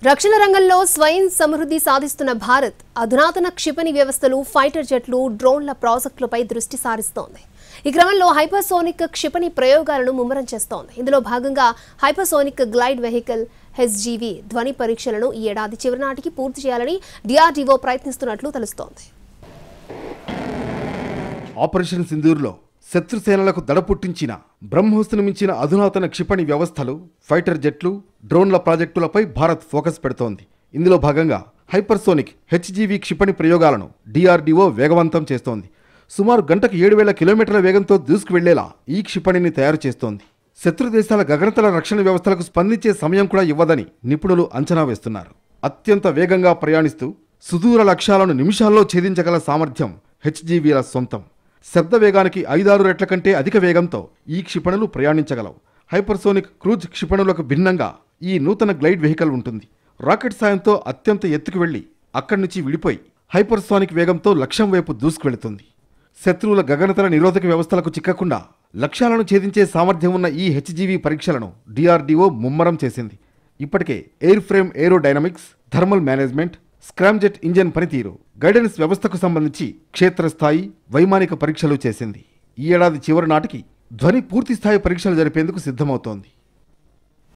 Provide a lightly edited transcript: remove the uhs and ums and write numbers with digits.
రక్షణ రంగంలో స్వయం సమృద్ధి సాధిస్తున్న భారత్ అధునాతన క్షిపణి వ్యవస్థలు, ఫైటర్ జెట్లు, డ్రోన్ల ప్రాజెక్టులపై దృష్టి సారిస్తోంది. ఈ క్రమంలో హైపర్సోనిక్ క్షిపణి ప్రయోగాలను ముమ్మరం చేస్తోంది. ఇందులో భాగంగా హైపర్సోనిక్ గ్లైడ్ వెహికల్ HGV ధ్వని పరీక్షలను ఈ ఏడాది చివరి నాటికి పూర్తి చేయాలని DRDO ప్రయత్నిస్తున్నట్లు తెలుస్తోంది. ఆపరేషన్ సింధూర్లో శత్రుసేనలకు దడపుట్టించిన బ్రహ్మోస్ను మించిన అధునాతన క్షిపణి వ్యవస్థలు, ఫైటర్ జెట్లు, డ్రోన్ల ప్రాజెక్టులపై భారత్ ఫోకస్ పెడుతోంది. ఇందులో భాగంగా హైపర్సోనిక్ HGV క్షిపణి ప్రయోగాలను DRDO వేగవంతం చేస్తోంది. సుమారు గంటకు 7000 కిలోమీటర్ల వేగంతో దూసుకువెళ్లేలా ఈ క్షిపణిని తయారు చేస్తోంది. శత్రు దేశాల గగనతల రక్షణ వ్యవస్థలకు స్పందించే సమయం కూడా ఇవ్వదని నిపుణులు అంచనా వేస్తున్నారు. అత్యంత వేగంగా ప్రయాణిస్తూ సుదూర లక్ష్యాలను నిమిషాల్లో ఛేదించగల సామర్థ్యం HGVల సొంతం. శబ్ద వేగానికి 5-6 రెట్ల కంటే అధిక వేగంతో ఈ క్షిపణులు ప్రయాణించగలవు. హైపర్సోనిక్ క్రూజ్ క్షిపణులకు భిన్నంగా ఈ నూతన గ్లైడ్ వెహికల్ ఉంటుంది. రాకెట్ సాయంతో అత్యంత ఎత్తుకు వెళ్లి అక్కడి నుంచి విడిపోయి హైపర్సోనిక్ వేగంతో లక్ష్యం వైపు దూసుకువెళుతుంది. శత్రువుల గగనతల నిరోధక వ్యవస్థలకు చిక్కకుండా లక్ష్యాలను ఛేదించే సామర్థ్యం ఉన్న ఈ HGV పరీక్షలను DRDO ముమ్మరం చేసింది. ఇప్పటికే air frame aerodynamics, thermal management, scramjet engine పనితీరు, గైడెన్స్ వ్యవస్థకు సంబంధించి క్షేత్రస్థాయి, వైమానిక పరీక్షలు చేసింది. ఈ ఏడాది చివరి నాటికి ధ్వని పూర్తిస్థాయి పరీక్షలు జరిపేందుకు సిద్ధమవుతోంది.